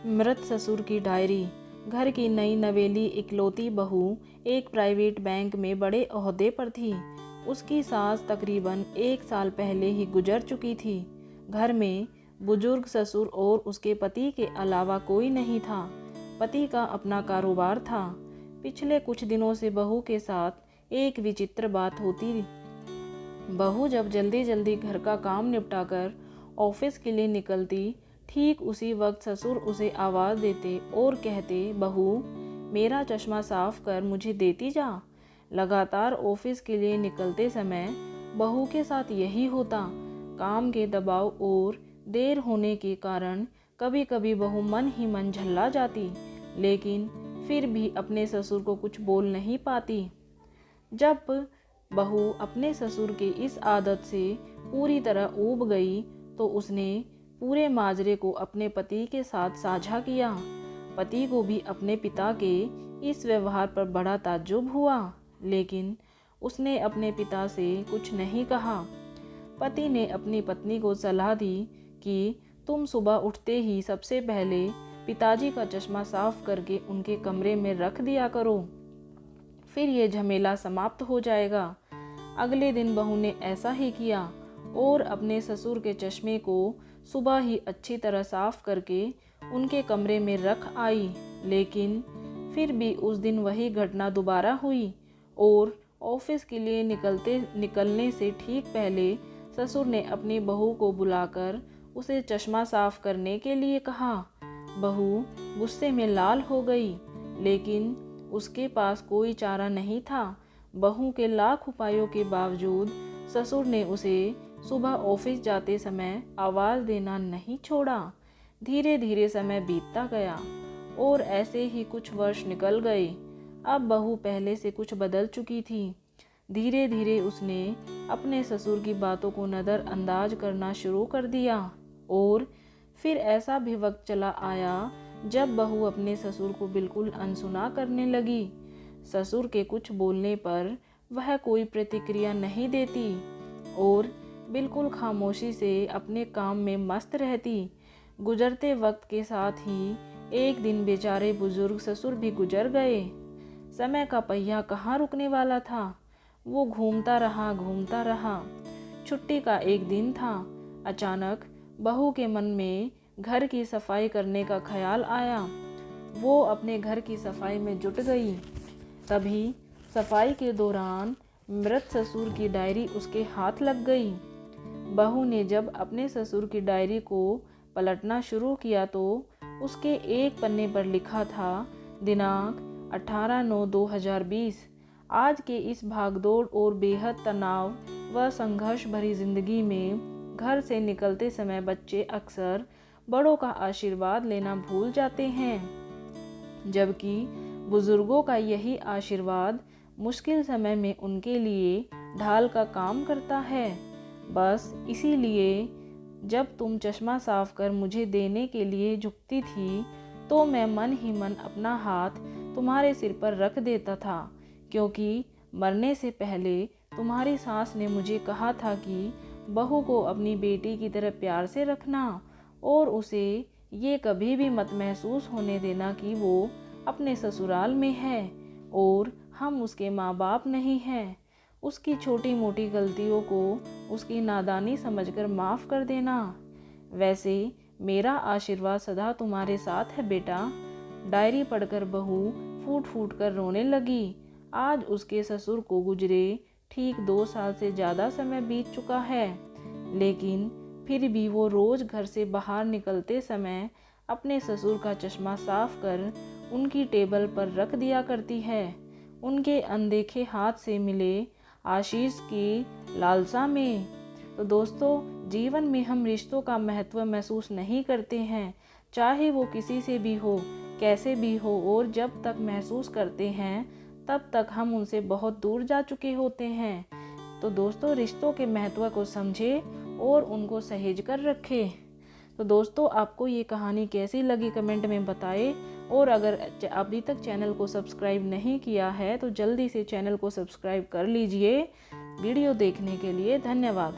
मृत ससुर की डायरी। घर की नई नवेली इकलौती बहू एक प्राइवेट बैंक में बड़े ओहदे पर थी। उसकी सास तकरीबन 1 साल पहले ही गुजर चुकी थी। घर में बुजुर्ग ससुर और उसके पति के अलावा कोई नहीं था। पति का अपना कारोबार था। पिछले कुछ दिनों से बहू के साथ एक विचित्र बात होती। बहू जब जल्दी जल्दी घर का काम निपटाकर ऑफिस के लिए निकलती, ठीक उसी वक्त ससुर उसे आवाज़ देते और कहते, बहू मेरा चश्मा साफ कर मुझे देती जा। लगातार ऑफिस के लिए निकलते समय बहू के साथ यही होता। काम के दबाव और देर होने के कारण कभी कभी बहू मन ही मन झल्ला जाती, लेकिन फिर भी अपने ससुर को कुछ बोल नहीं पाती। जब बहू अपने ससुर के इस आदत से पूरी तरह ऊब गई तो उसने पूरे माजरे को अपने पति के साथ साझा किया। पति को भी अपने पिता के इस व्यवहार पर बड़ा ताज्जुब हुआ, लेकिन उसने अपने पिता से कुछ नहीं कहा। पति ने अपनी पत्नी को सलाह दी कि तुम सुबह उठते ही सबसे पहले पिताजी का चश्मा साफ करके उनके कमरे में रख दिया करो, फिर ये झमेला समाप्त हो जाएगा। अगले दिन बहू ने ऐसा ही किया और अपने ससुर के चश्मे को सुबह ही अच्छी तरह साफ करके उनके कमरे में रख आई। लेकिन फिर भी उस दिन वही घटना दोबारा हुई और ऑफिस के लिए निकलने से ठीक पहले ससुर ने अपनी बहू को बुलाकर उसे चश्मा साफ करने के लिए कहा। बहू गुस्से में लाल हो गई, लेकिन उसके पास कोई चारा नहीं था। बहू के लाख उपायों के बावजूद ससुर ने उसे सुबह ऑफिस जाते समय आवाज़ देना नहीं छोड़ा। धीरे धीरे समय बीतता गया और ऐसे ही कुछ वर्ष निकल गए। अब बहू पहले से कुछ बदल चुकी थी। धीरे धीरे उसने अपने ससुर की बातों को नज़रअंदाज करना शुरू कर दिया और फिर ऐसा भी वक्त चला आया जब बहू अपने ससुर को बिल्कुल अनसुना करने लगी। ससुर के कुछ बोलने पर वह कोई प्रतिक्रिया नहीं देती और बिल्कुल खामोशी से अपने काम में मस्त रहती। गुजरते वक्त के साथ ही एक दिन बेचारे बुजुर्ग ससुर भी गुजर गए। समय का पहिया कहाँ रुकने वाला था, वो घूमता रहा। छुट्टी का एक दिन था। अचानक बहू के मन में घर की सफाई करने का ख्याल आया। वो अपने घर की सफाई में जुट गई। तभी सफाई के दौरान मृत ससुर की डायरी उसके हाथ लग गई। बहू ने जब अपने ससुर की डायरी को पलटना शुरू किया तो उसके एक पन्ने पर लिखा था, दिनांक 18/9/2020। आज के इस भागदौड़ और बेहद तनाव व संघर्ष भरी जिंदगी में घर से निकलते समय बच्चे अक्सर बड़ों का आशीर्वाद लेना भूल जाते हैं, जबकि बुजुर्गों का यही आशीर्वाद मुश्किल समय में उनके लिए ढाल का काम करता है। बस इसीलिए जब तुम चश्मा साफ कर मुझे देने के लिए झुकती थी तो मैं मन ही मन अपना हाथ तुम्हारे सिर पर रख देता था, क्योंकि मरने से पहले तुम्हारी सास ने मुझे कहा था कि बहू को अपनी बेटी की तरह प्यार से रखना और उसे ये कभी भी मत महसूस होने देना कि वो अपने ससुराल में है और हम उसके माँ बाप नहीं हैं। उसकी छोटी मोटी गलतियों को उसकी नादानी समझकर माफ़ कर देना। वैसे मेरा आशीर्वाद सदा तुम्हारे साथ है बेटा। डायरी पढ़कर बहू फूट फूट कर रोने लगी। आज उसके ससुर को गुजरे ठीक 2 साल से ज़्यादा समय बीत चुका है, लेकिन फिर भी वो रोज़ घर से बाहर निकलते समय अपने ससुर का चश्मा साफ कर उनकी टेबल पर रख दिया करती है, उनके अनदेखे हाथ से मिले आशीष की लालसा में। तो दोस्तों, जीवन में हम रिश्तों का महत्व महसूस नहीं करते हैं, चाहे वो किसी से भी हो, कैसे भी हो, और जब तक महसूस करते हैं तब तक हम उनसे बहुत दूर जा चुके होते हैं। तो दोस्तों, रिश्तों के महत्व को समझें और उनको सहेज कर रखें। तो दोस्तों, आपको ये कहानी कैसी लगी कमेंट में बताएं, और अगर अभी तक चैनल को सब्सक्राइब नहीं किया है तो जल्दी से चैनल को सब्सक्राइब कर लीजिए। वीडियो देखने के लिए धन्यवाद।